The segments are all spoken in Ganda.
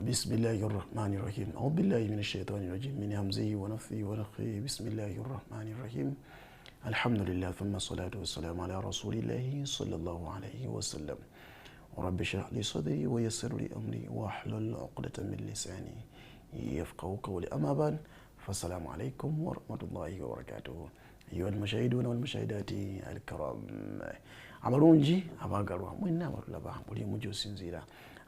بسم الله الرحمن الرحيم أعوذ بالله من الشيطان الرجيم من همزه ونفثه ونفخه بسم الله الرحمن الرحيم الحمد لله ثم الصلاة والسلام على رسول الله صلى الله عليه وسلم رب اشرح لي صدري ويسر لي أمري واحلل عقدة من لساني يفقهوا قولي أما بعد فالسلام عليكم ورحمة الله وبركاته أيها المشاهدون والمشاهدات الكرام abalungi abagalwa mwenna abatulaba buli mujo sinzira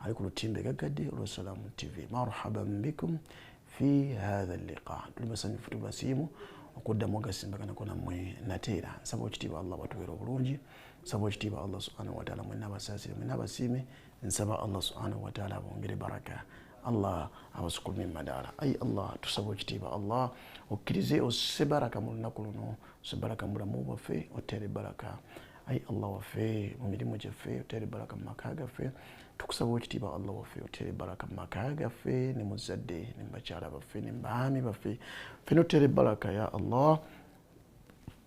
ali ku lutimbe gagadde olw'Salaam TV marhaban bikum fi hadha al-liqa tulibasanyifu tubasiimu okuddamu ogasimbaganako nammwe nateera nsaba ekitiibwa Allah batubeera obulungi nsaba ekitiibwa Allah subhanahu wa ta'ala mwenna abasaasire mwenna abasiime nsaba Allah subhanahu wa ta'ala bongere baraka Allah abasukume madala ay Allah tusaba ekitiibwa Allah okkirize osse baraka mu lunaku luno osse baraka mu bulamu bwaffe otere baraka ay Allah waffe mu mirimu gyaffe otere baraka mu maka gaffe tukusaba ekitiibwa Allah waffe otere baraka mu maka gaffe ne muzadde ne bakyala baffe ne baami baffe ffenna otere baraka ya Allah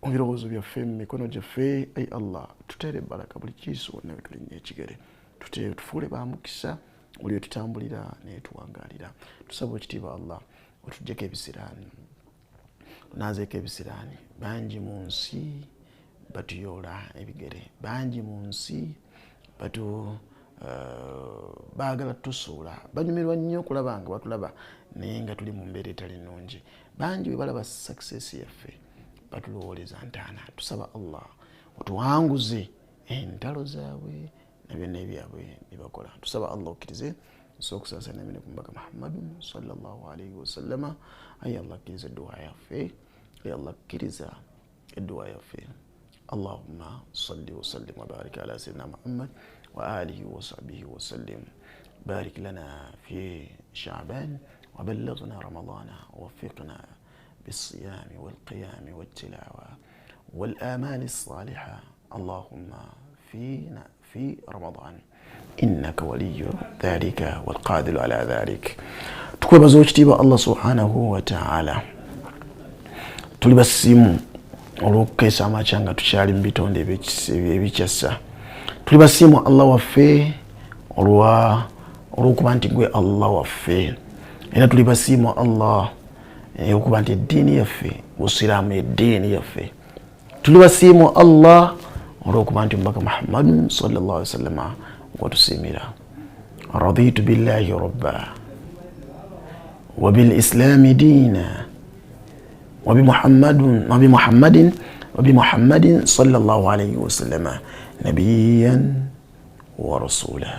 mu birowoozo byaffe mu mikono gyaffe ay Allah tutere baraka buli kiiso wonna we tulinnya ekigere tufuule ba mukisa buli we tutambulira naye tuwangaalira tusaba ekitiibwa Allah otuggyeko ebisiraani tunaazeeko ebisiraani bangi mu nsi batuyoola ebigere bangi mu nsi baagala tusuula banyumirwa nnyo okulaba nga batulaba naye nga tuli mu mbeera etali nnungi bangi bwe balaba success yaffe batulowooleza ntaana tusaba Allah otuwanguze entalo zaabwe na byonna ebyabwe bye bakola tusaba Allah okkirize okusaasaanya emirimu ku mubaka Muhammadun sallallahu alayhi wasallama aye Allah akkiriza edduwa yaffe aye Allah akkiriza edduwa yaffe اللهم صل وسلم وبارك على سيدنا محمد وآله وصحبه وسلم بارك لنا في شعبان وبلغنا رمضان ووفقنا بالصيام والقيام والتلاوة والآمال الصالحة اللهم فينا في رمضان إنك ولي ذلك والقادر على ذلك تكون بزوجتي الله سبحانه وتعالى تلبسيمو olw'okukeesa amakya nga tukyali mu bitonde ebikyassa tuli basiimu Allah waffe olw'okuba nti gwe Allah waffe era tuli basiimu Allah okuba nti eddiini yaffe busiraamu eddiini yaffe tuli basiimu Allah olw'okuba nti omubaka Muhammadun sallallahu alaihi wasallama watusiimira raditu billahi rabba wa bil islami diina وبمحمد صلى الله عليه وسلم نبيا ورسولا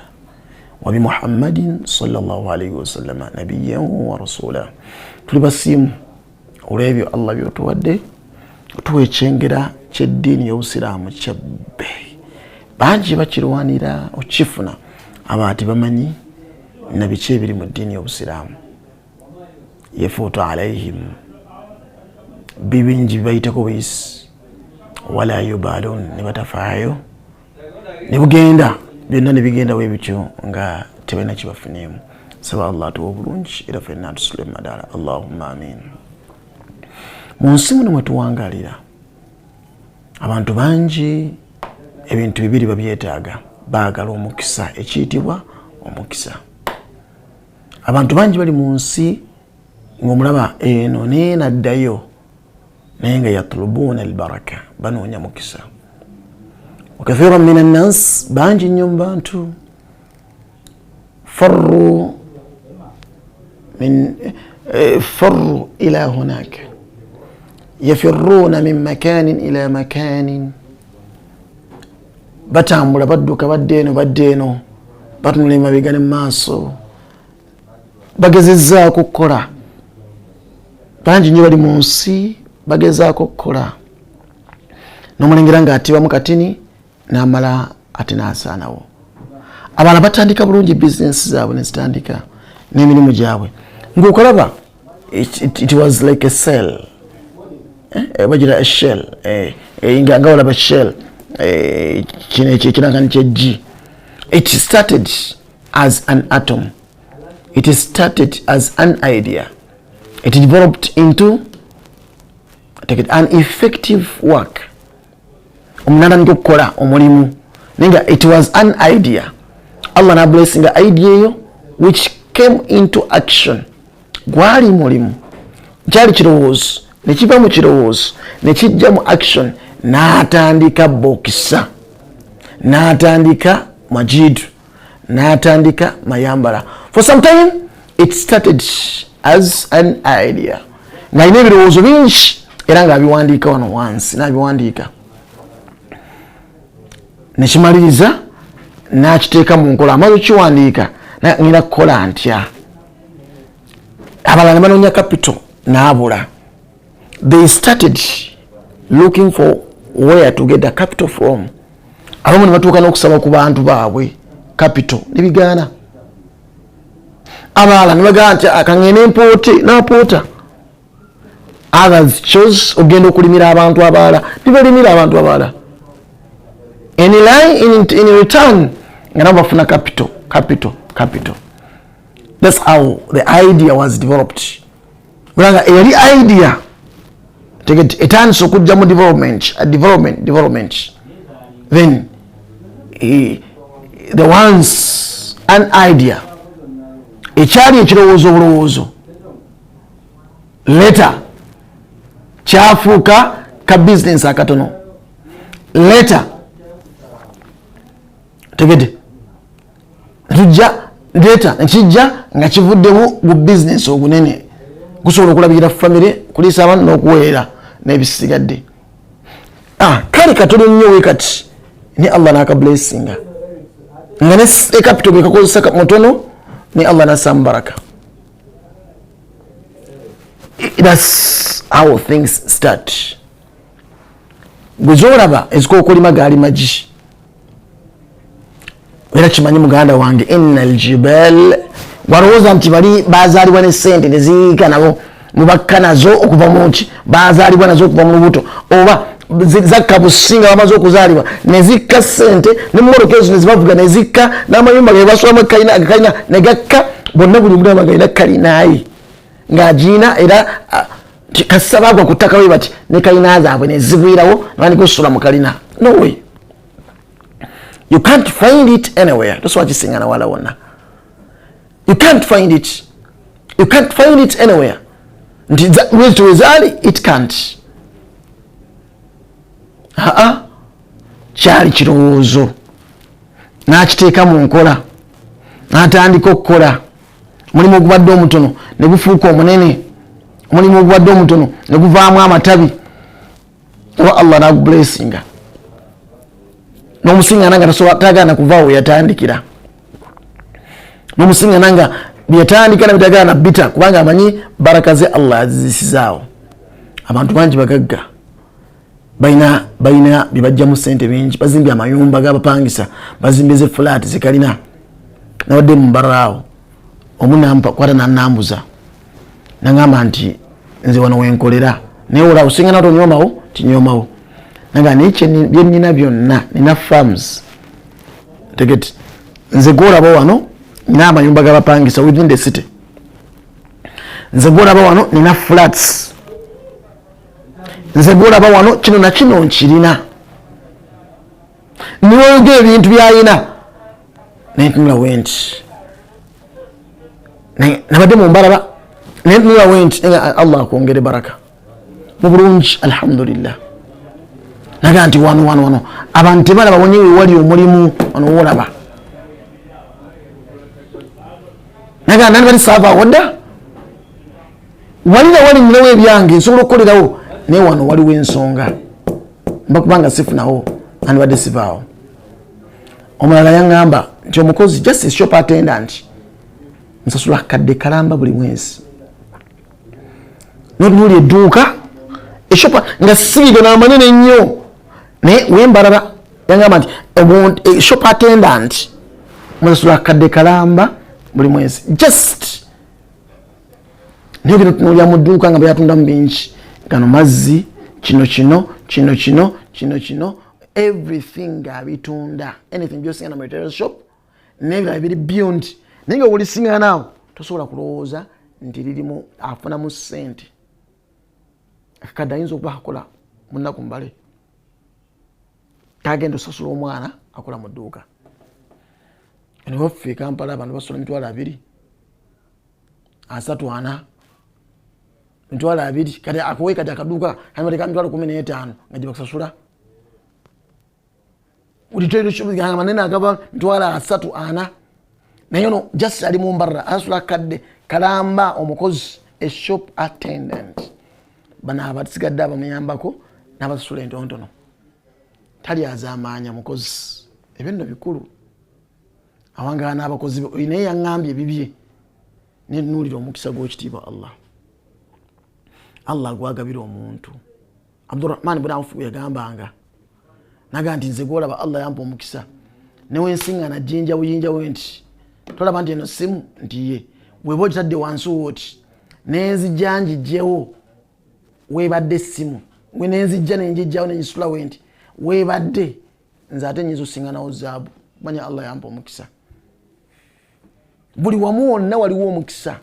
وبمحمد صلى الله عليه وسلم نبيا ورسولا تلبسيم olw'ebyo Allah by'otuwadde otuwa ekyengera ky'eddiini y'obusiraamu kyabbe bangi bakirwanira okifuna abaati bamanyi na biki ebiri mu ddiini y'obusiraamu yafuutu alayhim bibingi bayitako buyisi wala yubalun ne batafaayo ne bugenda byonna ne bigenda we bityo nga tebalina kibafuneemu saba Allah tuwa obulungi era ffenna tusule madala Allahumma amin mu nsi muno mwe tuwangaalira abantu bangi ebintu bibiri babyetaaga baagala omukisa ekiyitibwa omukisa abantu bangi bali mu nsi ng'omulaba eno neena addayo naye nga yatlubuna albaraka banoonya mukisa wakathiran min annas bangi nnyo mu bantu farru ila hunaka yafirruuna min makanin ila makanin batambula badduka badde eno batunula emabega ne maaso bagezezzaako okukola bangi nnyo bali mu nsi bagezaako okukola n'omulengera ng'atibwa mu katini n'amala ate n'asaanawo abalala batandika bulungi bizinesi zaabwe ne zitandika n'emirimu gyabwe ng'okulaba it was like a cell bagira a shell nga olaba shell kino ekirangani ky'eggi it started as an atom it started as an idea it developed into an effective work omunala nti okukola omulimu nenga it was an idea Allah na blessing idea eyo which came into action. Gwali mulimu. Kyali kirowoozo. Ne kiva mu kirowoozo. Ne kijja mu action. N'atandika Bokisa. N'atandika Majidu. N'atandika Mayambala. For some time, it started as an idea. Ng'alina ebirowoozo bingi era ng'abiwandiika wano wansi. N'abiwandiika. Ne kimaliriza n'akiteeka mu nkola. Amaze okukiwandiika ngenda kukola ntya. Abalala ne banoonya capital n'abula. They started looking for where to get the capital from. Abamu ne batuuka n'okusaba ku bantu baabwe capital ne bigaana. Abalala ne bagamba nti akangende mpooti n'apoota. Others chose ogenda okulimira abantu abalala ne balimira abantu abalala. In return nga nabo bafuna capital. That's how the idea was developed. Bulanga eri idea etandise okujja mu development. Then the ones an idea ekyali ekirowoozo later kyafuuka ka business akatono. Later tegede tujja nekijja nga kivuddemu bu business obunene gusobola okulabirira family kuliisa abantu n'okuweera n'ebisigadde. Kale katono nnyo wekati ni Allah n'akablessinga nga ne capital gwe kakozesa mutono ni Allah n'assaamu baraka. That's how things start. Gwe z'olaba ezikookolima gaali magi. Era kimanyi muganda wange innal jibal walowooza nti bali bazaalibwa ne ssente ne ziyiika nabo mubakka nazo okuva munki bazaalibwa nazo okuva mu lubuto oba zakka businga bamaze okuzaalibwa ne zikka ssente ne mmoroka ezo ne zibavuga ne zikka n'amayumba ge basulamu kalina ne gakka bonna buli mulaba galina kalinaayi ng'agiina era kasisa bagwa ku ttaka we bati ne kalina zaabwe ne zigwirawo nabandika osula mu kalina. No way. You can't find it anywhere. That's what you sing wala wonna. You can't find it. You can't find it anywhere. It can't. Kyali kirowoozo. N'akiteeka mu nkola. N'atandika okukola. Mulimu ogubadde omutono ne gufuuka omunene. Mulimu ogubadde omutono ne guvaamu amatabi. Oba Allah n'agublessinga. N'omusinga nanga tagaana kuvaawo yatandikira. N'omusinga nanga byatandika na bitagaana bita kubanga amanyi baraka ze Allah azisizaawo. Abantu bangi bagagga. Bayina bibajja mu ssente bingi. Bazimbye amayumba g'abapangisa. Bazimbye ze flat zikalina. Nawadde mu mbaraawo. Omunampa kwata n'annambuza. Nangamba nti nze wano wenkolera. Naye olaba osinga n'otonyomawo tinyomawo. Nanga niche byennina byonna nina farms. Tegeti. Nze gwolaba wano nina amayumba g'abapangisa within the city. Nze gwolaba wano nina flats. Nze gwolaba wano kino na kino nkirina. Niwoyogera ebintu byayina. Nentunula wenti. Nabadde mu mbalaba. Nentunula wenti. Allah akwongere baraka. Mu bulungi alhamdulillah. Naga nti wano abantu tebalaba wonyewe wali omulimu wano wolaba. Naga nani bali sava wadda wali mulawo ebyange nsobola okukolerawo naye wano waliwo ensonga mbakubanga sifunawo ani badde sivaawo. Omulala yaŋŋamba nti omukozi just a shop attendant nsasula kadde kalamba buli mwezi. N'otunuli edduuka eshopa nga sibiga n'amanene nnyo naye wembalaba yaŋŋamba nti shop attendant musasula kadde kalamba buli mwezi. Just niyo gino tunulya mu dduuka nga byatunda mu bingi gano mazzi kino everything abitunda anything byosinga na material shop nebirala biri beyond naye nga olisinga naawo tosobola kulowooza nti lirimu afunamu ssente. Akakadde ayinza okuba akola munnaku mbale kagenda osasula omwana akola mu dduuka. Niwaffe Kampala abantu basula emitwalo 2 asatu ana mitwalo abiri kati akuwe kati akaduka kanimateka mitwalo 15 nga gyebakusasula ulitendo shubizanga manene agaba mitwalo asatu ana naye no just ali mumbarra asula kadde kalamba omukozi a shop attendant bana abasigadde abamuyambako n'abasasula entontono tali azamanya mukozi ebinno bikulu awanga n'abakozi naye yaŋŋambye bibye nenulira omukisa gw'ekitiibwa Allah gwagabira omuntu. Abdurrahman ibn Auf yagambanga naga nti nze gwolaba Allah yampa omukisa newe nsiŋŋana jinja buyinja wenti tolaba nti eno simu nti ye weba ogitadde wansi woti nenzijja njijjewo webadde simu we nenzijja nenjijjawo nenyisula wenti webadde nze ate nyinza osiŋŋanawo zaabu manya Allah yampa omukisa. Buli wamu wonna waliwo omukisa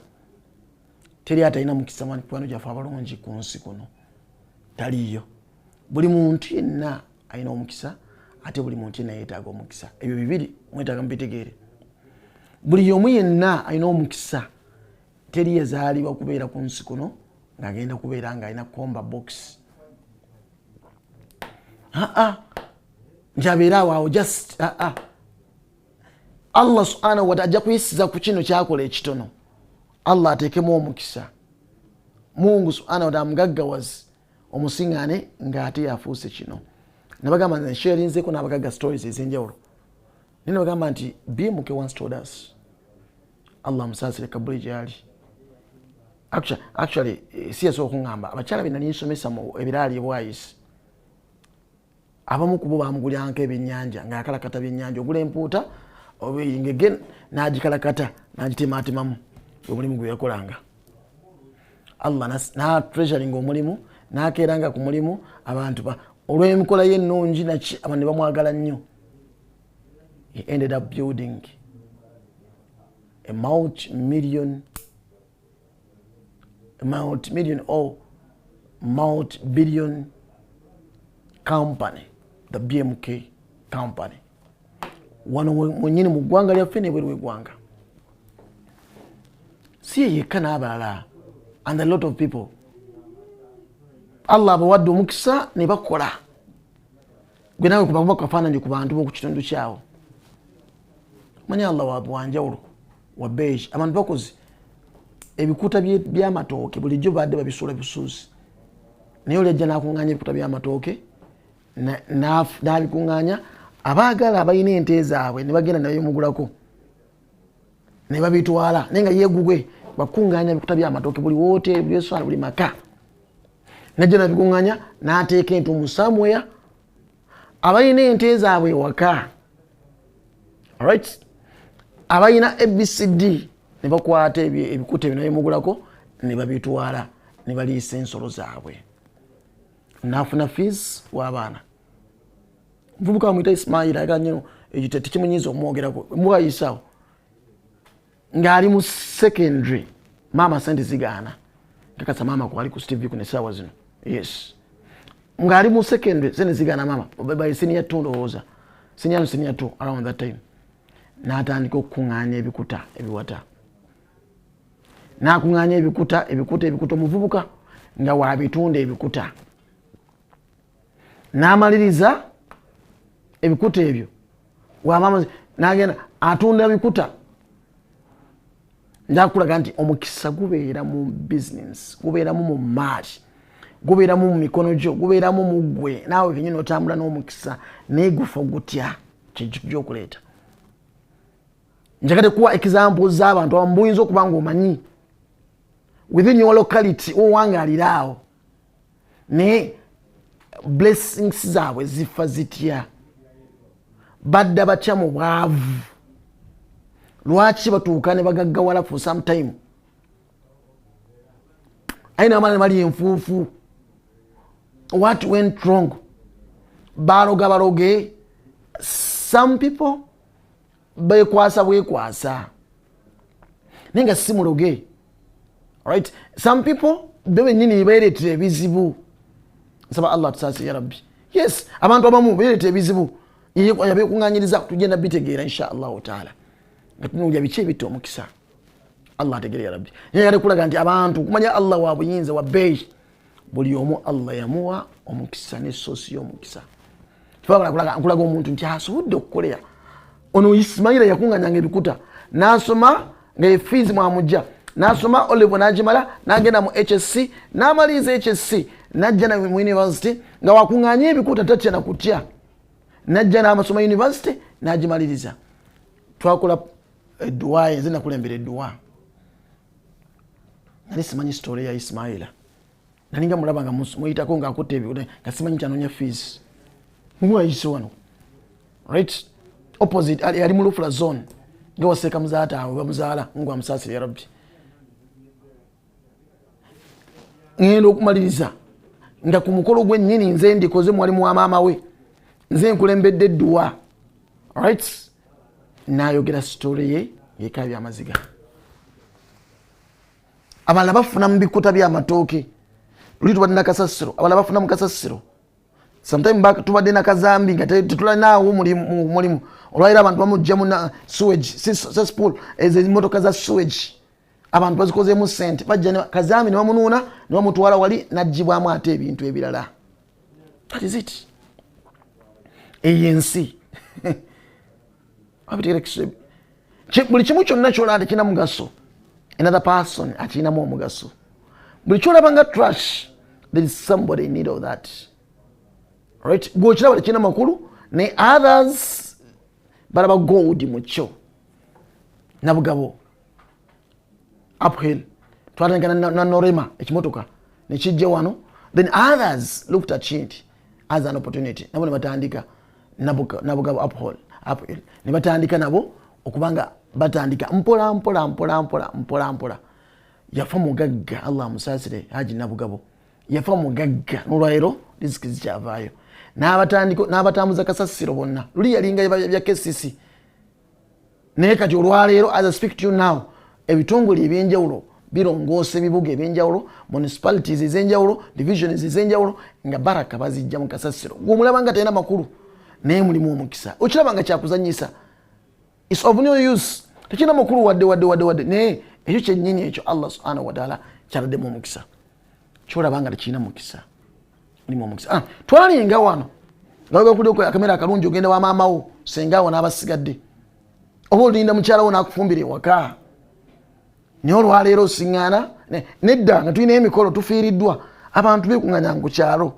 teri atalina mukisa mani kwano gyaffe abalungi ku nsi kuno taliyo. Buli muntu yenna alina omukisa ate buli muntu yenna yeetaaga omukisa. Ebyo bibiri mwetaaga mubitegeere. Buli omu yenna alina omukisa teri yazaalibwa kubeera ku nsi kuno ng'agenda kubeera ng'alina komba box. Nti abeera awo just Allah subhanahu wa ta'ala ajja kuyisiza ku kino kyakola ekitono. Allah ateekemu omukisa. Mungu subhanahu wa ta'ala mugaggawazi omusiŋŋane ng'ate yafuuse kino. Nabagamba nze nsharinzeko n'abagagga stories ez'enjawulo. Naye nabagamba nti BMK once told us Allah musaasire kabuli gyali. Actually si yasooka okuŋŋamba abakyala be nali nsomesa mu ebiraali ebwayisi. Abamu ku bo baamugulyanko ebyennyanja ng'akalakata byennyanja ogula empuuta oba engege n'agikalakata n'agitematemamu omulimu gwe yakolanga. Allah na treasuring omulimu n'akeeranga ku mulimu abantu olw'emikola ye ennungi naki abantu ne bamwagala nnyo. He ended up building a multi-million or multi-billion company, the BMK company. Wano mwenyini mu ggwanga lyaffe n'ebweru w'eggwanga. Si ye yekka n'abalala and a lot of people. Allah abawadde omukisa ne bakola. Gwe nawe kuba kafaananyi ku bantu b'oku kitundu kyawo. Manya Allah wanjawulo wa beige abantu bakozi ebikuta by'amatooke bulijjo badde babisuula busuuzi. Naye oli ajja n'akuŋŋaanya ebikuta by'amatooke n'abikuŋŋaanya abaagala abalina ente zaabwe ne bagenda nayo mugulako ne babitwala naye nga yeegugwe bakuŋŋaanya ebikuta by'amatooke buli wooteri buli restaurant buli maka najja nabikuŋŋaanya n'ateeka entumu somewhere abalina ente zaabwe ewaka. Alright, abalina ABCD ne bakwata ebikuta ebyo nayo mugulako ne babitwala ne baliisa ensolo zaabwe n'afuna fees w'abaana. Mvubuka mwita Ismail aga nnyo ekyo tekimunyiza omwogerako mubayisaawo ng'ali mu secondary maama sente zigaana nkakasa maama kwali ku Steve ku nesaawa zino. Yes, ng'ali mu secondary sente zigaana maama by senior 2 ndowooza senior 2 around that time n'atandika okukuŋŋaanya ebikuta ebiwata n'akuŋŋaanya ebikuta omuvubuka nga waabitunda ebikuta n'amaliriza ebikuta ebyo wamama n'agenda atunda ebikuta. Njakulaga nti omukisa gubeera mu business, gubeeramu mu maali, gubeeramu mu mikono gyo, gubeeramu mu ggwe naawe kenyini otambula n'omukisa naye gufa gutya kijja okuleeta. Njakate kuwa examples z'abantu abamu buyinza okuba ng'omanyi within your locality owangaalira awo naye blessings zaabwe zifa zitya. Badda batya mu bwavu lwaki batuuka ne bagaggawala for some time. Ayina abaana ne bali enfuufu. What went wrong? Baloge some people bekwasa bwekwasa naye nga si muloge. Alright, some people bebe nyini beeretera ebizibu. Nsaba Allah tusaase ya Rabbi. Yes, abantu abamu beeretera ebizibu yabekuŋŋaanyiriza tugenda bitegeera insha Allahu taala nga tunuulya biki ebitta omukisa. Allah ategeera rabbi yali kulaga nti abantu kumanya Allah wa buyinza wa bei buli omu Allah yamuwa omukisa ne sosi y'omukisa kulaga omuntu nti asobodde okukolera ono Ismaila yakunganyanga ebikuta n'asoma nga efiizi mwamujja n'asoma Olive n'agimala n'agenda mu HSC n'amaliza HSC n'ajja na mu university nga wakunganya ebikuta tatya na kutya n'ajja n'amasoma university n'agimaliriza twakola edduwa yenze nakulembera edduwa nali simanyi story ya Ismaila nalinga mulaba nga muyitako nga akutte ebikuta nga simanyi kyanonya fees muwayise wano right opposite ali mu Lufula zone nga waseeka muzaata awe bamuzaala ngo amusaasire ya rabbi ngenda okumaliriza nga ku mukolo gwennyini nze ndikoze mwalimu wa maama we nze nkulembedde edduwa right n'ayogera story ye yeka byamaziga abalala bafuna mu bikuta by'amatooke luli tubadde na kasasiro abalala bafuna mu kasasiro sometime back tubadde na kazambi nga tetulanaawo mulimu olwaliro abantu bamujja mu sewage cesspool ez'emmotoka za sewage abantu bazikozeemu ssente bajja kazambi ne bamunuuna ne bamutwala wali n'aggyibwamu ate ebintu ebirala that is it ensi buli kimu kyonna kyolaba tekirina mugaso another person akirinamu omugaso buli kyolaba nga trash there is somebody in need of that right gwokiraba tekirina makulu ne others balaba gold mu kyo nabugabo uphill twatandika na Norema ekimotoka nekijja wano then others looked at it as an opportunity nabo ne batandika nabugabo uphill ne batandika nabo okubanga batandika mpola yafa mugagga Allah musasire haji nabugabo yafa mugagga nolwairo disiki zikyavaayo n'abatambuza kasasiro bonna luli yalinga bya KCC naye kati olwaleero as I speak to you now ebitongole ebyenjawulo birongoose ebibuga ebyenjawulo municipalities ez'enjawulo divisions ez'enjawulo nga baraka bazijja mu kasasiro gw'omulaba nga talina makulu naye mulimu omukisa okiraba nga kyakuzanyisa it's of no use tekirina makulu wadde naye ekyo kyennyini ekyo Allah subhanahu wa ta'ala kyaladdemu omukisa kyolaba nga tekirina mukisa mulimu omukisa twalinga wano nga wagakuddeko akamera akalungi ogenda wa maama wo senga awo n'abasigadde oba olinda mukyala wo n'akufumbira ewaka naye olwaleero osiŋŋaana nedda nga tulina emikolo tufiiriddwa abantu beekuŋŋanya ku kyalo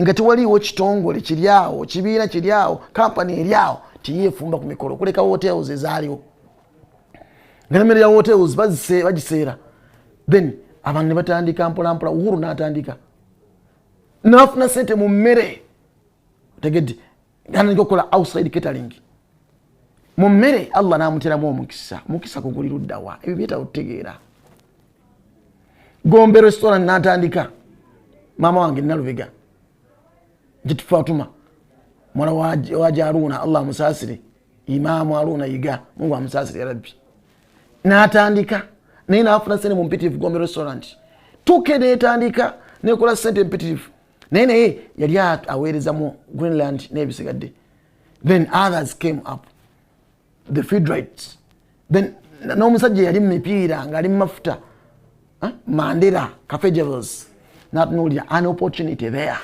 nga tewaliiwo kitongole kiryawo kibiina kiryawo kampani eryawo tiyeefumba ku mikolo kuleka hotels ezaaliwo nga nemmere ya hotels bagiseera then abantu ne batandika mpolampola Uhuru n'atandika n'afuna sente mu mmere tegedde n'atandika okukola outside catering mu mmere Allah n'amuteramu omukisa kuguli luddawa ebyo byetaaga okutegeera Gombe restaurant n'atandika maama wange Nalubega Jitu Fatuma mwana wa Haruna Allah musasire Imam Haruna yiga Mungu amusasire ya Rabbi n'atandika naye n'afuna sente mu mpitirivu Gombe restaurant tuke n'etandika n'ekola sente mpitirivu naye yali aweereza mu Greenland n'ebisigadde then others came up the feed rights then n'omusajja yali mu mipiira ng'ali mu mafuta Mandela Cafe Jewels n'atunuulira an opportunity there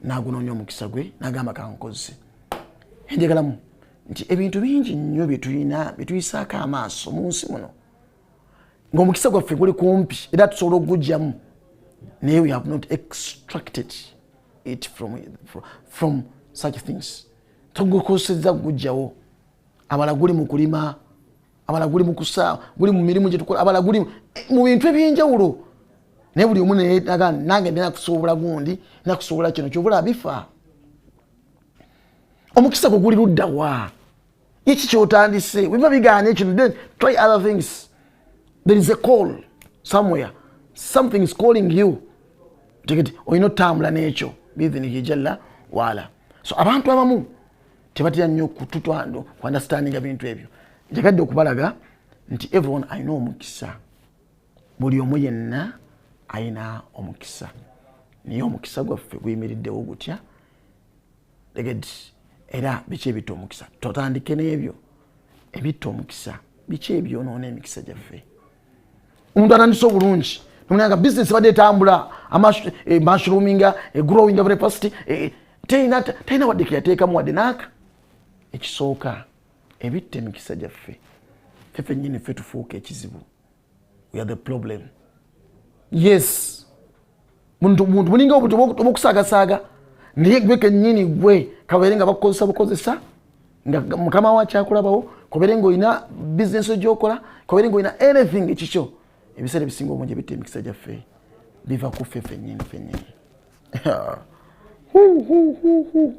n'agunoonya omukisa gwe n'agamba kankoze enjagalamu nti ebintu bingi nnyo byetuyisaako amaaso mu nsi muno ng'omukisa gwaffe guli kumpi era tusobola okugugyamu naye we have not extracted it from such things tugukosezza kugugyawo abala guli mu kulima abala guli mu kusaa guli mu mirimu gye tukola abala guli mu bintu ebyenjawulo naye buli omu nange ndina kusobola gundi nakusobola kino kyobula bifa omukisa gwe guli luddawa iki kyotandise wiba bigaanye kino then try other things there is a call somewhere something is calling you tegeti oyina otambula n'ekyo biidhinihi jalla waala so abantu abamu tebatira nnyo kututwando ku understanding bintu ebyo njagadde okubalaga nti everyone ayina omukisa buli omu yenna ayina omukisa naye omukisa gwaffe guyimiriddewo gutya tegedi era biki ebitta omukisa totandike n'ebyo ebitta omukisa biki ebyonoona emikisa gyaffe omuntu atandise obulungi nomunanga business badde etambula mushroominga growing very fast teyina wadde keyateekamu wadde naaka ekisooka ebitta emikisa gyaffe ffe nnyini ffe tufuuka ekizibu. We are the problem. Yes, muntu mulinga obukusaagasaaga naye gwe kennyini gwe kabeere nga bakukozesa bukozesa nga mukama wa kyakulabawo kobeere ng'olina bizinesi gy'okola kobeere ng'olina anything ekikyo ebiseera ebisinga obungi ebitta emikisa gyaffe biva ku ffe ffennyini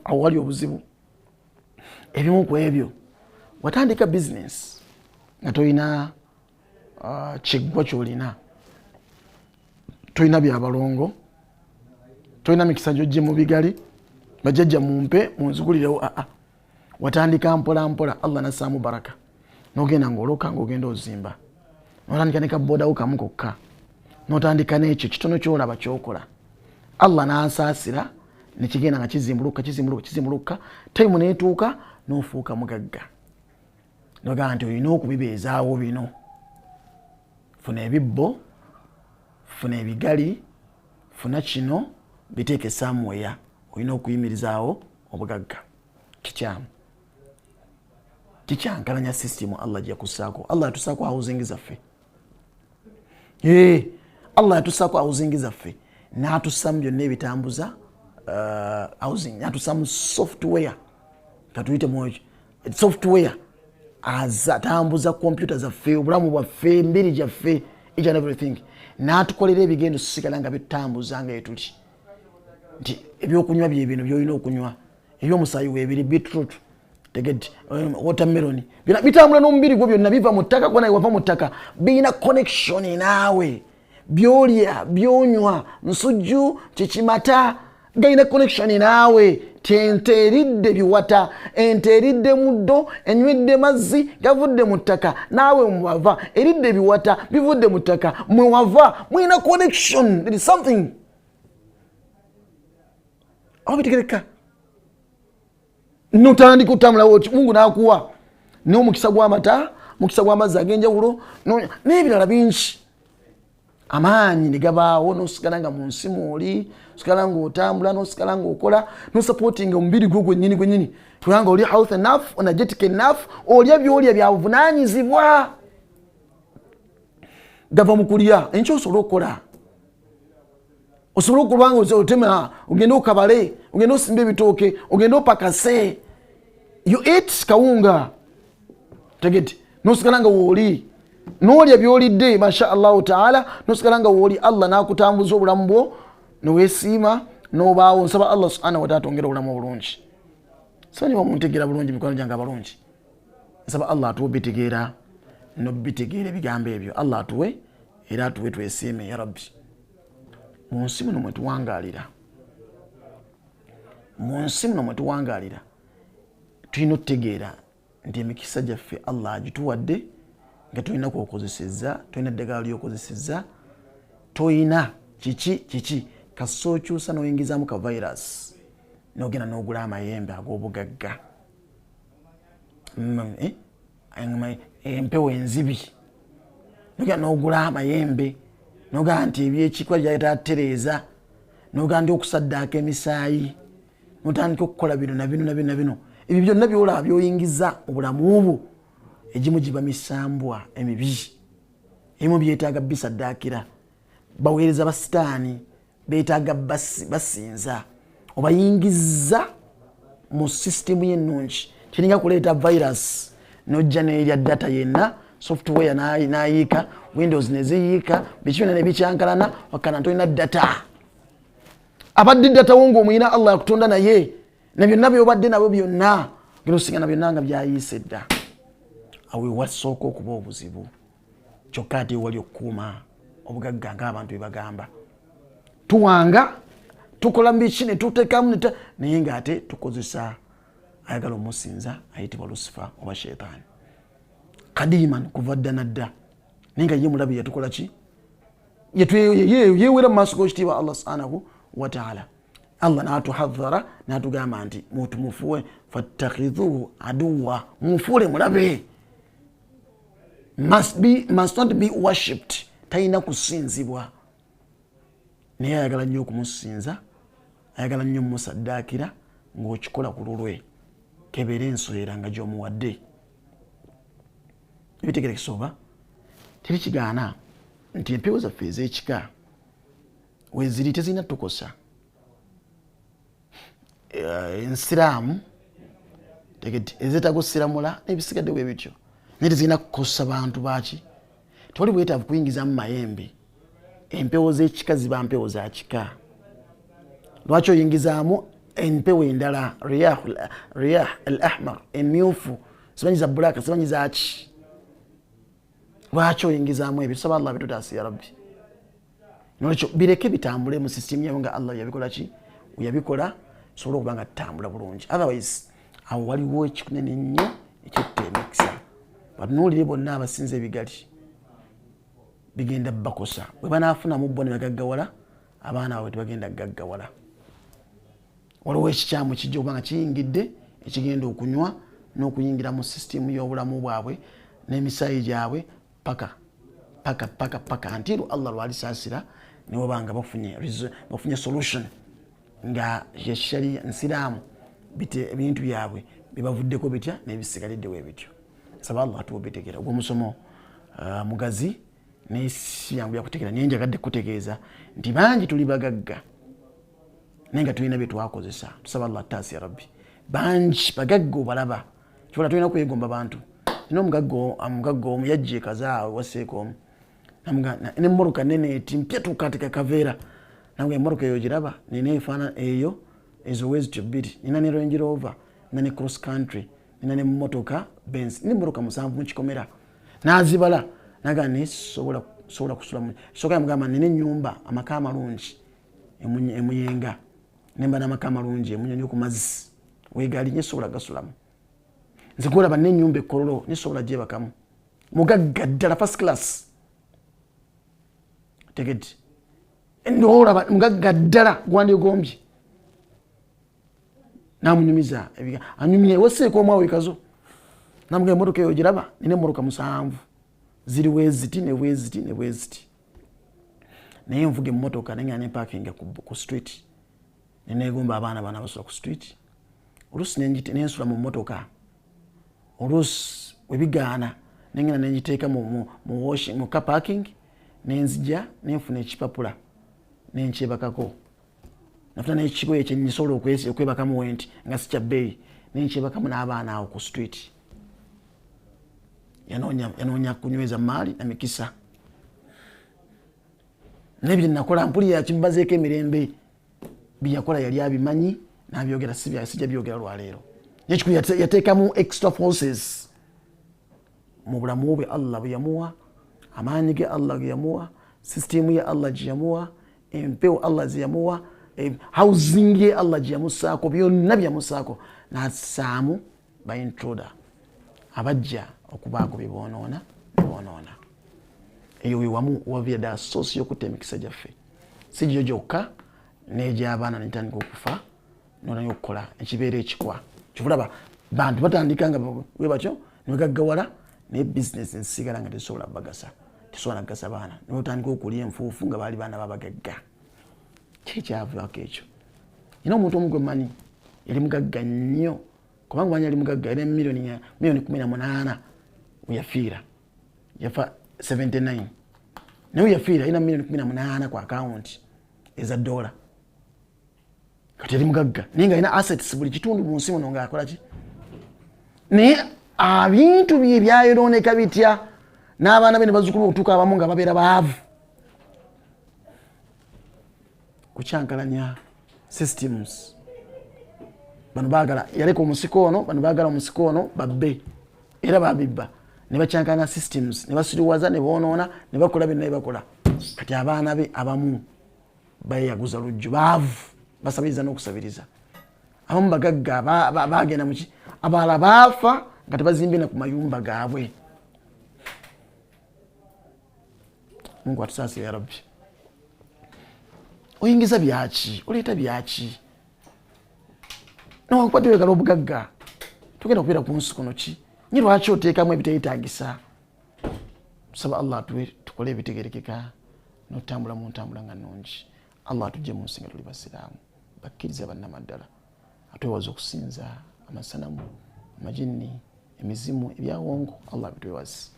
awo wali obuzibu. Ebimu ku ebyo watandika bizinesi nga tolina kiggwa kyolina, tolina byabalongo, tolina mikisa gyojje mu bigali bajjajja mumpe munzigulirewo. Watandika mpola mpola, Allah nassaamu baraka n'ogenda ng'oloka ng'ogenda ozimba, n'otandika ne kaboodawo kamu kokka, n'otandika n'ekyo kitono kyolaba kyokola, Allah n'ansaasira ne kigenda nga kizimbuluka tayimu n'etuuka n'ofuuka mugagga. Noga nti olina okubibeezaawo bino, funa ebibbo, funa ebigali, funa kino biteeke somewhere, olina okuyimirizaawo obugagga. Kikyankalanya system Allah gyakussaako. Allah yatussaako housing zaffe, Allah yatussaako housing zaffe n'atussamu byonna ebitambuza housing, n'atussamu software katuyite mwoki software azatambuza computer zaffe, obulamu bwaffe, embiri gyaffe, each and everything. N'atukolera ebigendo sisigala nga bitambuza nga etuli nti ebyokunywa bye bino byolina okunywa, ebyomusaayi weebiri beetroot, tegedde watermelon, byonna bitambula n'omubiri gwo, byonna biva mu ttaka, gwe naye wava mu ttaka, birina connection naawe. Byolya, byonywa, nsujju, kikimata, galina connection naawe. Ente eridde biwata, ente eridde muddo, enywedde mazzi gavudde mu ttaka, naawe mwava eridde biwata bivudde mu ttaka, mwewava mulina connection. There is something. Aho bitegereka notandika otambula woti Mungu n'akuwa n'omukisa gw'amata, mukisa gw'amazzi ag'enjawulo n'ebirala bingi, amaanyi ne gabaawo, n'osigala nga mu nsi mw'oli, osigala ng'otambula, n'osigala ng'okola, n'osupportinga omubiri gwo gwennyini kubanga oli health enough, energetic enough, olya byolya bya buvunaanyizibwa gava mu kulya. Enkyo osobola okukola, osobola okuba nga otema, ogenda okabale, ogenda osimba ebitooke, ogenda opakase, you eat kawunga, tegete, n'osigala nga wooli n'olya byolidde masha Allahu taala, n'osigala nga wooli, Allah n'akutambuza obulamu bwo neweesiima n'obaawo. Nsaba Allah subhanahu wa ta'ala atongera obulamu obulungi. Sani wamuntegeera bulungi mikwano gyange abalungi, nsaba Allah atuwe bitegeera n'obitegeera ebigambo ebyo. Allah atuwe era atuwe twesiime ya Rabbi. Mu nsi muno mwe tuwangaalira tulina okutegeera nti emikisa gyaffe Allah agituwadde nga tulina kwokozesezza, tulina eddagala lyokozesezza, toyina kiki kasooka okyusa n'oyingizaamu ka virus n'ogenda n'ogula amayembe ag'obugagga, empewo enzibi, n'ogenda n'ogula amayembe n'ogamba nti ebyekikula gyatatereeza, n'ogamba nti okusaddaaka emisaayi, n'otandika okukola bino na bino. Ebyo byonna byolaba byoyingiza obulamu obwo, egimu giba misambwa emibi, ebimu byetaaga bisaddaakira, baweereza basitaani beetaaga basinza, obayingiza mu system y'ennungi. Kiringa kuleeta virus n'ojja n'erya data yenna, software n'ayiika, Windows neziyiika, bikibyonna ne bikyankalana, wakana tolina data. Abadde data wo ng'omuyina Allah yakutonda naye, ne byonna by'obadde nabyo byonna gino osigana byonna nga byayiise dda. Awe wasooka okuba obuzibu, kyokka ate wali okukuuma obugagga ng'abantu bye bagamba. Tuwanga tukola mbiki ne tuteekamu naye ng'ate tukozesa ayagala omusinza ayitibwa Lucifer oba Sheitaani kadiman kuva dda nadda, naye nga ye mulabi yatukola ki? Yeewera mu maaso g'ekitiibwa Allah subhanahu wa ta'ala. Allah n'atuhadhara n'atugamba nti mutumufuwe fattakhidhuhu aduwwa, mumufuule mulabe. Must not be worshipped. talina kusinzibwa naye ayagala nnyo okumusinza ayagala nnyo mumusaddaakira ng'okikola ku lulwe kebeera enswera nga gy'omuwadde ebitegerekesa oba tebikigaana nti empewo zaffe ez'ekika weziri tezirina tukosa ensiraamu ezeetaaga osiramula n'ebisigadde bwe bityo naye tezirina kukosa bantu baki tewali bwetaavu kuyingizamu mayembe empewo z'ekika ziba mpewo za kika lwaki oyingizaamu empewo endala riyah al ahmar emyufu simanyi za bulaka simanyi zaki lwaki oyingizaamu ebyo tusaba allah bitutaasi ya rabbi nolwekyo bireke bitambule mu sisitimu yawe nga allah yabikola ki yabikola sobola okuba nga tutambula bulungi otherwise awo waliwo ekikunene nnyo ekyetta emikisa batunuulire bonna abasinza ebigali bigenda bakosa bwe banaafunamu bo ne bagaggawala abaana baabwe tebagenda gaggawala waliwo ekikyamu kijja okuba nga kiyingidde ekigenda okunywa n'okuyingira mu sisitimu y'obulamu bwabwe n'emisaayi gyabwe paka ntiru allah lwalisaasira nibo banga bafunye solution nga yeshali nsiraamu ebintu byabwe bibavuddeko bitya n'ebisigaliddewo ebityo saba allah atuwobetegeera ogwo musomo mugazi n'esi yangu yakutegeera naye njagadde kutegeeza nti bangi tuli bagagga naye nga tulina bye twakozesa tusaba allah taasi ya rabbi bangi bagagga obalaba kibola tulina kwegomba bantu nina omugagga omu yajja ekazaawe waseeko omu n'emmoroka nene eti mpya tukatika kaveera nabwe emmoroka eyo giraba nina efaana eyo ezo wezityo bbiri nina ne Range Rover nina ne cross country nina ne mmotoka Benz n'emmoroka 7 mu kikomera n'azibala naga ne sobola kusula soka yamugamba nina ennyumba amaka amalungi emuyenga nemba n'amaka amalungi emunyonyi ku mazzi weegali nye sobola gasulamu nze kulaba n'ennyumba ekkololo nisobola gyebakamu mugagga ddala first class tegedde ndolaba mugagga ddala gwandigombye namunyumiza anyumye waseeko omwawe kazo namuga emmotoka eyo giraba nina emmoroka 7 ziri weziti naye nvuga emmotoka nengera ne parking ku street neneegomba abaana bana basula ku street oluusi nensula mu mmotoka oluusi webigaana nengera nengiteeka mu car parking nenzija nenfuna ekipapula nenkyebakako nafuna n'ekigoye kyenyisobola okwebakamu wenti nga si kya bbeeyi nenkyebakamu n'abaana awo ku street yanoonya kunyweza maali Emikisa nebyo nakola mpulira kimubazeeko emirembe byakola yali abimanyi n'abyogera sijja byogera lwaleero nekikulu yateekamu extra forces mu bulamu bwe allah bwe yamuwa amaanyi ge allah ge yamuwa sisitimu ye allah gye yamuwa empewo allah ze yamuwa housing ye allah gye yamusaako byonna byamusaako n'assaamu baintruder abajja okubaako bebonoona eyo wewamu wavira ddala sosi y'okutta emikisa gyaffe si gyo gyokka n'egy'abaana netandika okufa nonayo okukola ekibeera ekikwa kivulaba bantu batandika nga we batyo nebegaggawala naye bizinesi nsigala nga tesobola bagasa tesobola nagasa baana nebatandika okulya enfuufu nga baali baana babagagga kyekyavaako ekyo nina omuntu omu gwe mmanyi yali mugagga nnyo kubanga manyi yali mugagga yali miliyoni 18 weyafiira yafa 79 naye yafiira alina miliyoni 18 ku akawunti eza dola kati yali mugagga naye nga alina assets buli kitundu mu nsi muno ng'akola ki naye ebintu bye byayonooneka bitya n'abaana be ne bazzukulu okutuuka abamu nga babeera baavu kukyankalanya systems bano baagala yaleka omusiko ono bano baagala omusiko ono babbe era babibba ne bakyankalanya systems ne basiriwaza ne boonoona ne bakola byonna bakola kati abaana be abamu bayeyaguza lujju baavu basabiriza n'okusabiriza abamu bagagga bagenda muki abalala baafa nga tebazimbye na ku mayumba gaabwe Mungu atusaasire ya rabbi oyingiza byaki oleeta byaki nowakukwata wegala obugagga tugenda kubeera ku nsi kuno ki nyi lwaki oteekamu ebiteetagisa tusaba allah tukole ebitegerekeka n'otambula mu ntambula nga nnungi. Allah atujje mu nsi nga tuli basiraamu bakkiriza bannamaddala atwebaza okusinza amasanamu amajinni emizimu ebyawongo. Allah bitwebaze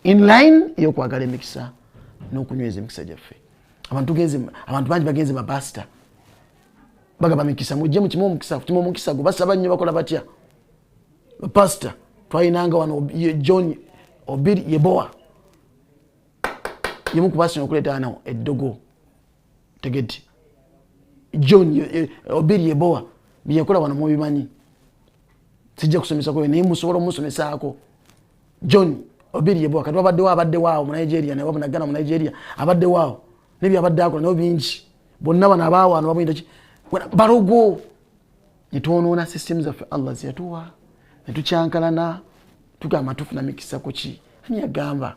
in line ey'okwagala emikisa n'okunyweza emikisa gyaffe. Abantu bangi bagenze bapasita bagaba mikisa mujje mu kimu omukisa gwo basaba nnyo bakola batya. Bapasita twayinanga wano John Obiri Yebowa yemu kubasina okuleeta hano eddogo tegedde. John Obiri Yebowa byeyakola wano mubimanyi sijja kusomesa kwe naye musobola omusomesaako. John Obiri Yebowa kati abadde waawo mu Nigeria ne wabunagana mu Nigeria abadde waawo nebyo abadde akola nabo bingi bonna bano abaawo ano babuyinda ki barogo nitwonoona systems zaffe Allah ziyatuwa netukyankalana tugamba tufuna mikisa kuki ani yagamba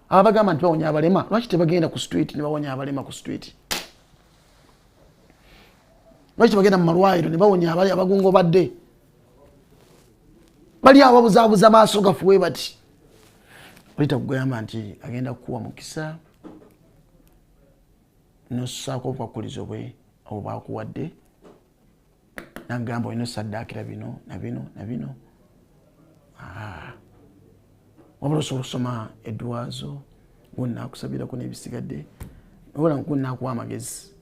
abagamba nti bawonya abalema lwaki tebagenda ku street ne bawonya abalema ku street? Lwaki tebagenda mu malwaliro ne bawonya abali abagungo badde bali awo babuzaabuza maaso gafuwe bati olita kugamba nti agenda kukuwa mukisa nossaako obukwakkulizo bwe abo bakuwadde nagamba olina osaddaakira bino na bino na bino. Wabula osobola okusoma eddwazo gonaakusabirako n'ebisigadde obola gonaakuwa amagezi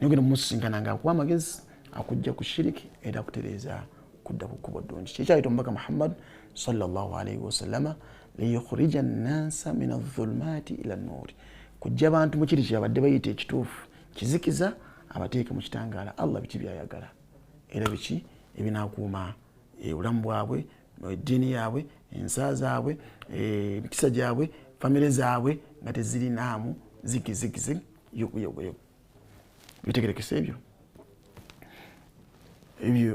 nogenda mumusinkana nga akuwa amagezi akujja ku shiriki era kutereeza kudda ku kkubo ddungi. Kyekyayita omubaka Muhammad sallallahu alaihi wasallama liyukhrija nnasa min adh-dhulumati ila an-nur, kujja abantu mu kiri kyabadde bayita ekituufu kizikiza abateeke mu kitangaala. Allah biki byayagala era biki ebinaakuuma obulamu bwabwe, eddiini yaabwe, ensa zaabwe, emikisa gyabwe, famire zaabwe nga tezirinaamu zikizikizi yokuyogoyo. Bitegerekesa ebyo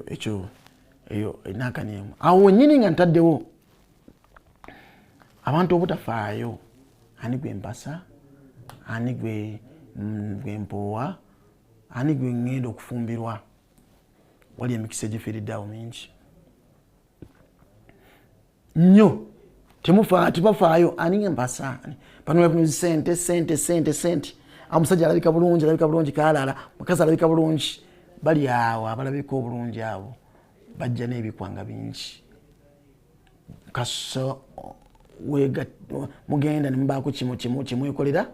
ekyo eyo enakaniemu awo nyini nga ntaddewo abantu obutafaayo. Ani gwe mpasa, ani gwe mpoowa, ani gwe ngenda okufumbirwa. Wali emikisa gifiiriddeawo mingi nnyo tebafaayo. Ani gwe mpasa bano sente omusajja alabika bulungi kaalala, mukazi alabika bulungi, bali awo abalabika obulungi abo bajja n'ebikwanga bingi. Kaso mugenda ne mubaako kimwekolera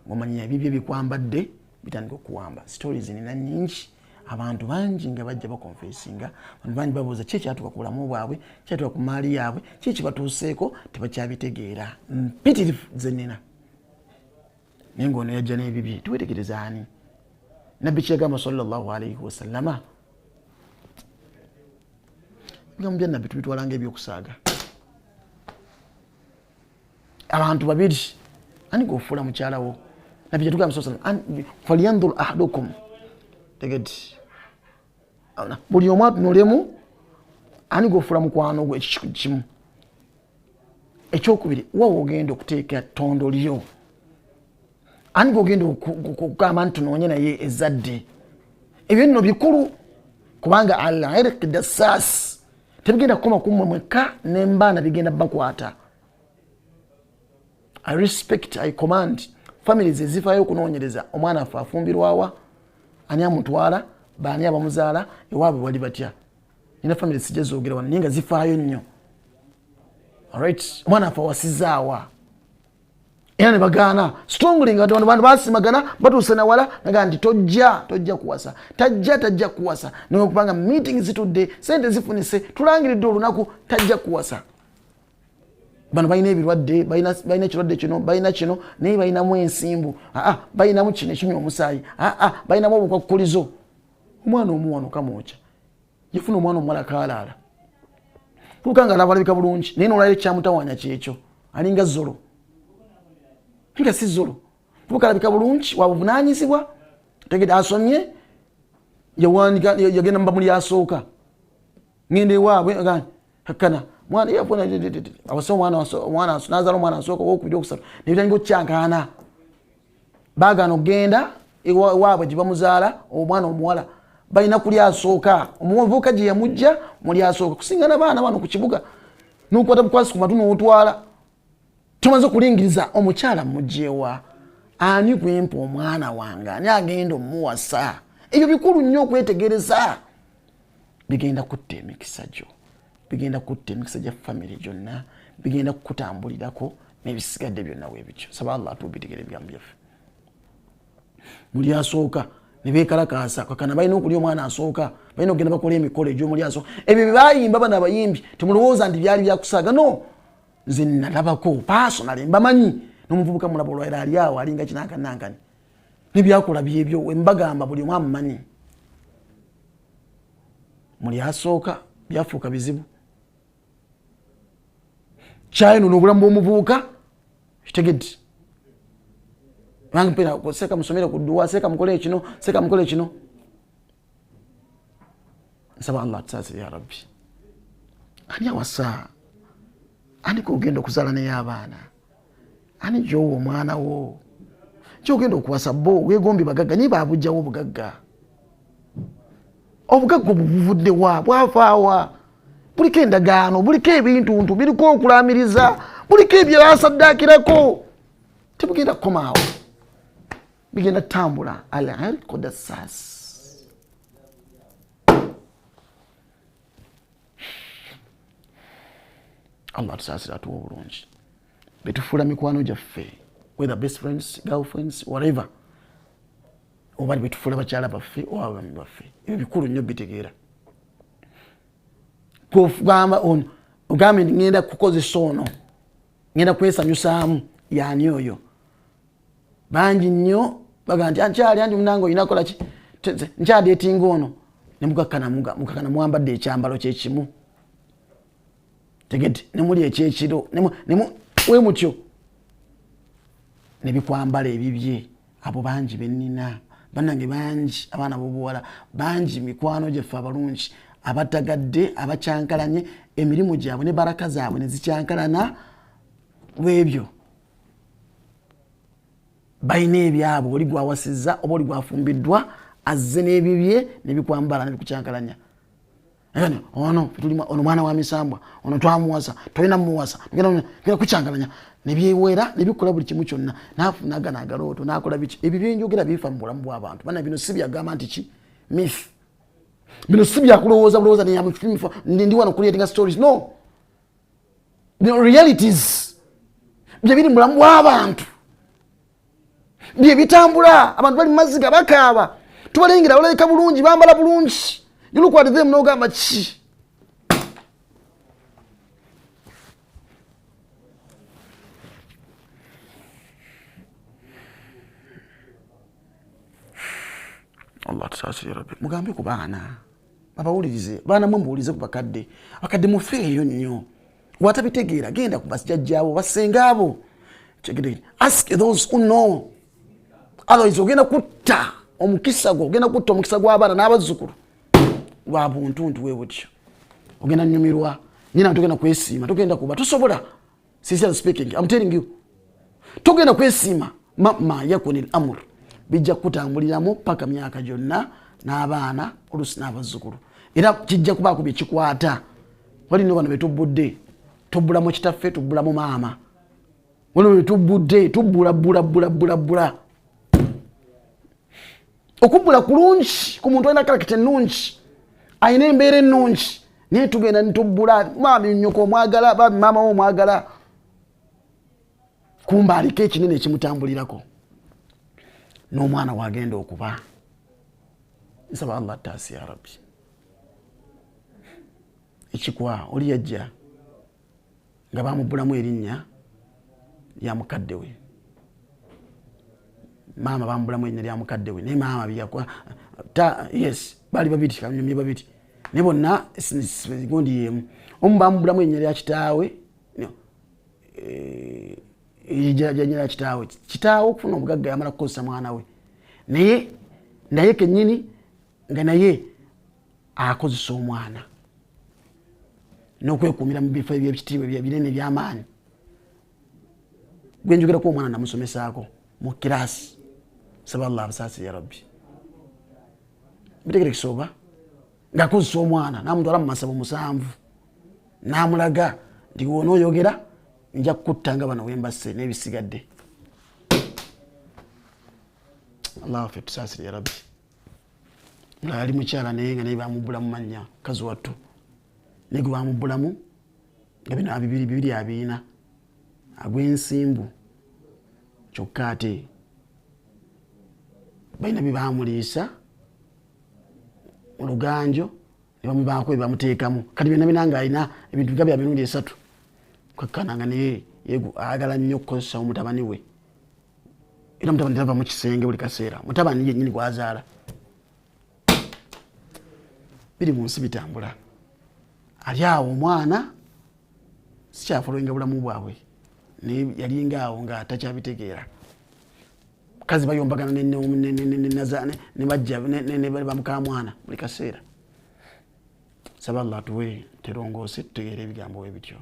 ng'omanya ebibyo ebikwambadde bitandika okuwamba. Stories nina nnyingi, abantu bangi nga bajja bakonfesinga, abantu bangi babuuza ki ekyatuuka ku bulamu bwabwe, kyatuuka ku maali yaabwe, ki ekibatuuseeko tebakyabitegeera. Mpitirivu ze nnina naye ng'ono yajja n'ebibye tuwetegereza ani? Nabbi kyagamba sallallahu alaihi wasallama bigambo bya nabbi tubitwalanga ebyokusaaga. Abantu babiri ani gwofuula mukyalawo. Nabbi kyatugamba sallallahu alaihi wasallam falyanzur ahadukum tegedi buli omu atunulemu ani gwofuula mukwano gwe kimu. Ekyokubiri wawo ogenda okuteeka ttondo lyo, ani gwogenda okugamba nti tunoonye naye ezadde. Ebyo nno bikulu kubanga al-irq dassas tebigenda kukoma kummwe mwekka n'embaana bigenda bakwata. I respect, I command families ezifaayo okunoonyereza omwana afe afumbirwawa, ani amutwala, baani abamuzaala, ewaabwe wali batya. Nina families sijja zoogera wano naye nga zifaayo nnyo. Alright, omwana afe awasizaawa era ne bagaana strongly nga abantu basimagana batuuse na wala naga nti tojja kuwasa, tajja kuwasa. Naye okubanga meetings zitudde, sente zifunise, tulangiridde olunaku tajja kuwasa. Bano balina ebirwadde, balina ekirwadde kino, balina kino, naye balinamu ensimbu, balinamu kino ekinywa omusaayi, balinamu obukwakkulizo. Omwana omuwano kamwokya yafuna omwana omuwala kaalaala tukanga alabalabika bulungi naye nolwali ekyamutawaanya kyekyo alinga zolo nga si zolo tukalabika bulungi wabuvunaanyizibwa tegede asomye yagenda mba muli asooka ngende ewaabwe hakkana mwana yafuna abasoma omwana nazaala omwana asooka wokubiri okusatu nebitandika okukyankaana baagaana okgenda ewaabwe gye bamuzaala omwana omuwala balina kuli asooka omuvubuka gye yamujja muli asooka kusingana baana bano ku kibuga n'okukwata bukwasi ku matu n'otwala tumaze kulingiriza omukyala mujjewa ani gwempa omwana wange ani agenda omuwasa ebyo bikulu nnyo okwetegereza bigenda kutta emikisa gyo bigenda kutta emikisa gya family gyonna bigenda kukutambulirako n'ebisigadde byonna weebityo saba Allah tubitegere ebigambo byaffe muli asooka ne beekalakaasa kakana balina okulya omwana asooka balina okugenda bakola emikolo egy'omuli asooka ebyo bye baayimba bana abayimbi temulowooza nti byali byakusaaga no nze nalabako personally mbamanyi n'omuvubuka mulaba olwaira ali awo alinga kinankannankani n'ebyakola byebyo wembagamba buli omu amumanyi muli asooka byafuuka bizibu kyayino n'obulamu bw'omuvubuka kitegedde bangi pera seka musomere ku dduwa seka mukole kino nsaba Allah tsazi ya rabbi ani awasa ani kugenda okuzaala naye abaana ani gyowa omwana wo kyogenda okuwasa bo weegombi bagagga niba abujjawo obugagga obugagga obuvuddewa bwavaawa buliko endagaano buliko ebintuntu biriko okulamiriza buliko ebyebasaddaakirako tebugenda kukomaawo bigenda tambula al-irqu dassas Allah tusaasira atuwa obulungi betufuula mikwano gyaffe whether best friends girlfriends whatever oba betufuula bakyala baffe oba abaami baffe ebyo bikulu nnyo bitegeera kugamba ono ogambe ngenda kukozesa ono ngenda kwesanyusaamu yaani oyo bangi nnyo baga nti ankyali andi munange oyinakola ki nkyadeetinga ono ne mukakana mwambadde ekyambalo kyekimu tegedde ne muli ekyekiro we mutyo ne bikwambala ebibye abo bangi bennina bannange bangi abaana b'obuwala bangi mikwano gyaffe abalungi abatagadde abakyankalanye emirimu gyabwe ne baraka zaabwe ne zikyankalana bwebyo bayina ebyabwe oli gwawasizza oba oli gwafumbiddwa azze n'ebibye nebikwambala nebikukyankalanya ono mwana wa misambwa ono twamuwasa tolina muwasa genda kukyankalanya nebyewera nebikola buli kimu kyonna nafunagana agalooto nakola biki ebyo byenjogera bifa mu bulamu bw'abantu bana bino si byagamba nti ki myth bino si byakulowooza bulowooza ndi wano creating stories no the realities bye biri mu bulamu bw'abantu bye bitambula abantu bali maziga bakaaba tubalengera balabika bulungi bambala bulungi you look at them n'ogamba ki Allah tusaasire rabbi mugambe ku baana babawulirize baana mwe mbuulize ku bakadde bakadde mufeeyo nnyo watabitegeera genda ku basajjaabo basengaabo ask those who know otherwise ogenda kutta omukisa gw'abaana n'abazzukulu lwa buntuntu we butyo ogenda nnyumirwa nyina togenda kwesiima togenda kuba tosobola sincerely speaking I'm telling you togenda kwesiima ma yakunil amr bijja kutambuliramu paka myaka gyonna n'abaana olusi n'abazzukulu era kijja kubaako bye kikwata walino bano betubudde tubbulamu kitaffe tubbulamu maama wano betubudde tubbula okubbula kulungi ku muntu alina kalakita ennungi ayina embeera ennungi naye tugenda nitubbula maami nnyoko omwagala baami maama we omwagala kumba aliko ekinene ekimutambulirako n'omwana wagenda okuba nsaba Allah taasi ya rabbi ekikwa oli yajja nga bamubbulamu erinnya lya mukadde we maama bamubbulamu erinnya lya mukadde we naye maama byakwa yes bali babiri kanyumye babiri ne bonna gondi yemu omu bamubbulamu erinnya lya kitaawe ejjanya kitaawe okufuna obugagga yamala kukozesa mwana we naye kennyini nga naye akozesa omwana n'okwekuumira mu bifo eby'ekitiibwa binene eby'amaanyi gwenjogerako omwana namusomesaako mu kiraasi saba Allah abasaasi ya rabbi bitegere kisoba ng'akozesa omwana n'amutwala mu masabo 7 n'amulaga nti wonooyogera nja kuttanga bano wembasse n'ebisigadde. Allah ffe tusaasire ya Rabbi. Mulala ali mukyala naye nga naye bamubulamu mannya kazi wattu naye gwe bamubulamu nga bino bibiri abiina agw'ensimbu kyokka ate balina bye baamuliisa mu luganjo ne bamubaako bye bamuteekamu kati byonna bina ng'alina ebintu bya mirundi 3 kwekkana nga naye ayagala nnyo okukozesa omutabani we era mutabani tava mu kisenge buli kaseera mutabani yennyini gwazaala biri mu nsi bitambula ali awo omwana sikyafulwenga bulamu bwabwe naye yalinga awo nga takyabitegeera kazi bayombagana ne bajja ne bamuka mwana buli kaseera. Saba Allah tuwe terongoose tutegeera ebigambo we bityo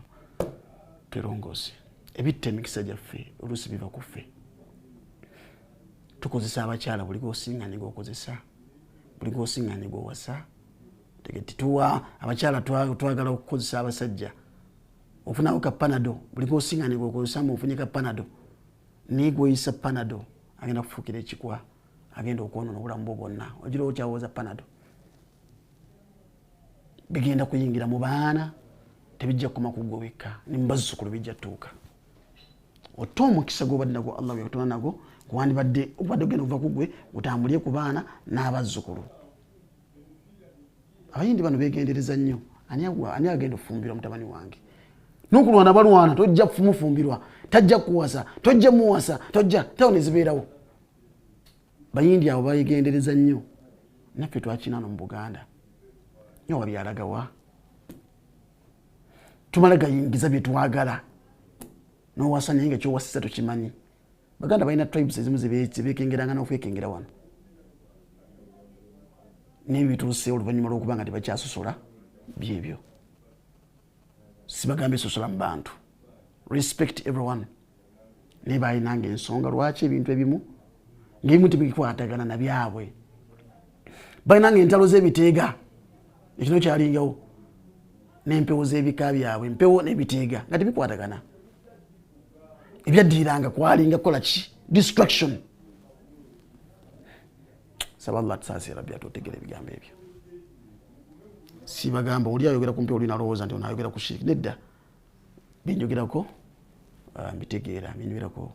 terongoose ebitta emikisa gyaffe oluusi biva ku ffe tukozesa abakyala buli gosiŋŋanye g'okozesa buli gosiŋŋanye g'owasa tegeti tuwa abakyala twagala okukozesa abasajja ofunawo ka panado buli gosiŋŋanye g'okozesa mufunye ka panado naye gw'oyisa panado agenda kufuukira ekikwa agenda okwonoona obulamu bwo bwonna ogira okyawooza panado bigenda kuyingira mu baana tebijja kukoma ku gwe wekka ne mu bazzukulu bijja tuuka otta omukisa gw'obadde nagwo Allah yakutola nagwo gwandibadde obadde ogenda okuva ku gwe otambulye ku baana n'abazzukulu. Abayindi bano beegendereza nnyo ani agenda okufumbirwa mutabani wange n'okulwana balwana tojja kumufumbirwa tajja kuwasa tojja muwasa tojja tawo ne zibeerawo. Bayindi abo bayegendereza nnyo naffe twakinaano mu Buganda nyo wabyalagawa tumala gayingiza bye twagala n'owasa naye nga kyowasisa tokimanyi. Baganda balina tribes ezimu zebeekengeranga n'okwekengera wano n'ebituuse oluvannyuma lw'okuba nga tebakyasosola byebyo. Sibagambe sosola mu bantu respect everyone naye balinanga ensonga lwaki ebintu ebimu ng'ebimu tebikwatagana na byabwe. Balinanga entalo z'ebiteega ekino kyalingawo n'empewo z'ebika byabwe empewo n'ebiteega nga tebikwatagana. Ebyaddiriranga kwalinga kukola ki distraction. Saba Allah tusaasire Rabbi atutegere ebigambo ebyo. Si bagamba oli ayogera ku mpewo olina lowooza nti onayogera ku shiriki nedda binjogerako mbitegeera binjogerako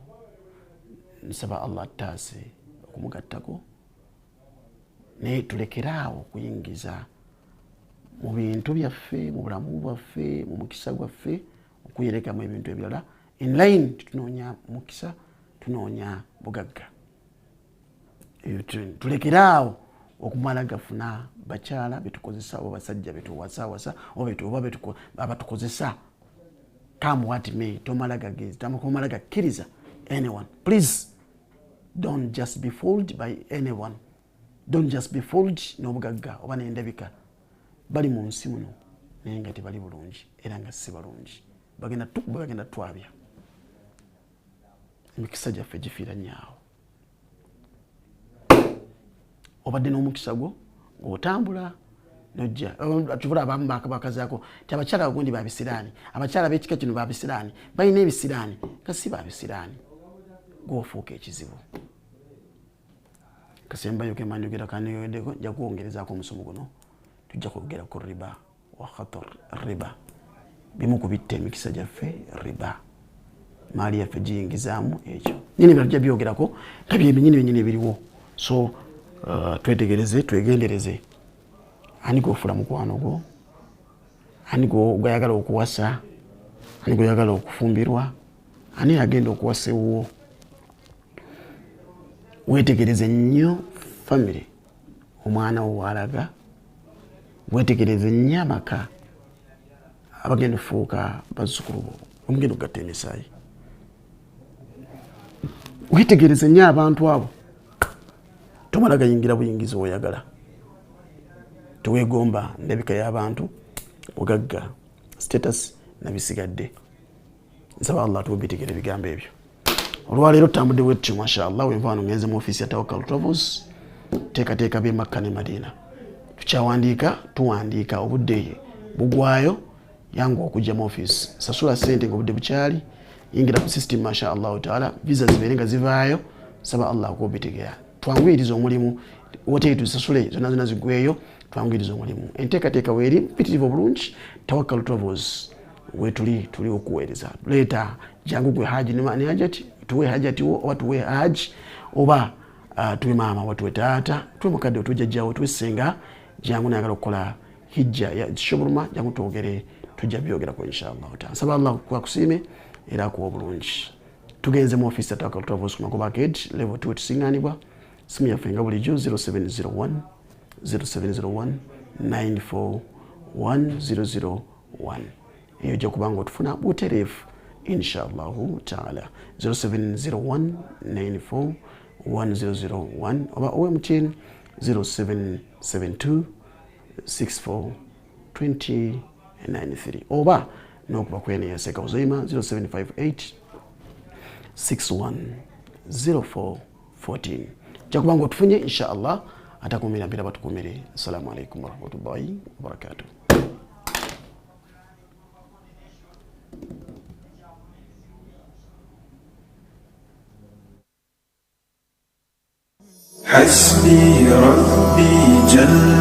nsaba Allah attaase okumugattako naye tulekeraawo okuyingiza mu bintu byaffe mu bulamu bwaffe mu mukisa gwaffe okuyerekamu ebintu ebirala in line tunoonya mukisa tunoonya bugagga. Tulekeraawo okumala gafuna bakyala betukozesa oba basajja betuwasawasa oba abatukozesa come what may tomala gagezi tomala gakkiriza anyone. Please don't just be fooled by anyone. Don't just be fooled n'obugagga oba n'endabika bali mu nsi muno naye nga tebali bulungi era nga si balungi bagenda twabya emikisa gyaffe gifiira nyaawo. Obadde n'omukisa gwo ng'otambula nojja tubula abamu bakazaako ti abakyala bagundi babisiraani abakyala b'ekika kino babisiraani balina ebisiraani kasi babisiraani gw'ofuuka ekizibu. Kasembayo ke manjogera kanyoyoddeko nja kwongerezaako omusomo guno tujja kwogera ku riba wa khatar riba bimu ku bitta emikisa gyaffe riba maali yaffe giyingizaamu ekyo nyini byajja byogerako nga byebinyini byenyini ebiriwo. So twetegereze twegendereze ani gofula mukwano gwo ani gwayagala okuwasa ani gwayagala okufumbirwa ani agenda okuwasa ewuwo. Wetegereze nnyo family omwana wo walaga wetegereze nnyo amaka abagenda okufuuka bazzukulu bo omugenda okugatta emisaayi. Wetegereze nnyo abantu abo tomala gayingira buyingizi oyagala teweegomba ndabika y'abantu bugagga status nabisigadde. Nsaba Allah tubitegere ebigambo ebyo. Olwaleero tutambudde bwetutyo mashallah wenva wano ngenze mu office ya Tawakkal Travels teekateeka b'e Makka ne Madina. Tukyawandiika tuwandiika obudde bugwayo yangu okujja mu office sasula ssente ng'obudde bukyali yingira ku system masha Allah taala visa ziberenga zivaayo saba Allah kubitegera twangwiriza omulimu wote tusasule zona zigweyo twangwiriza omulimu enteekateeka weeri mpitirivu obulungi Tawakal Travels wetuli okuweereza leeta jangu gwe haji ne hajati tuwe hajati oba tuwe haji oba tuwe maama watuwe taata tuwe mukadde otujjajjaawo tuwe ssenga jangu nayagala okukola hijja ya shoburuma jangu twogere tujja byogerako inshallah taala nsaba Allah kwakusiime era akuwa obulungi tugenze mu office ya Tawakal Travels ku Magoba Gate level 2 tusiŋŋaanibwa simu yaffe nga bulijjo 0701 941 eyo ojja kuba nga otufuna butereefu inshallahu taala 0701 941 oba OMTN 0772 64 2093 oba n'okuba kwene Seka Uzaima 0758 61 04 14 ojja kuba nga otufunye inshallah atakumira mpira batukumire. Assalamu alaikum warahmatullahi wabarakatuh. حسبي ربي جل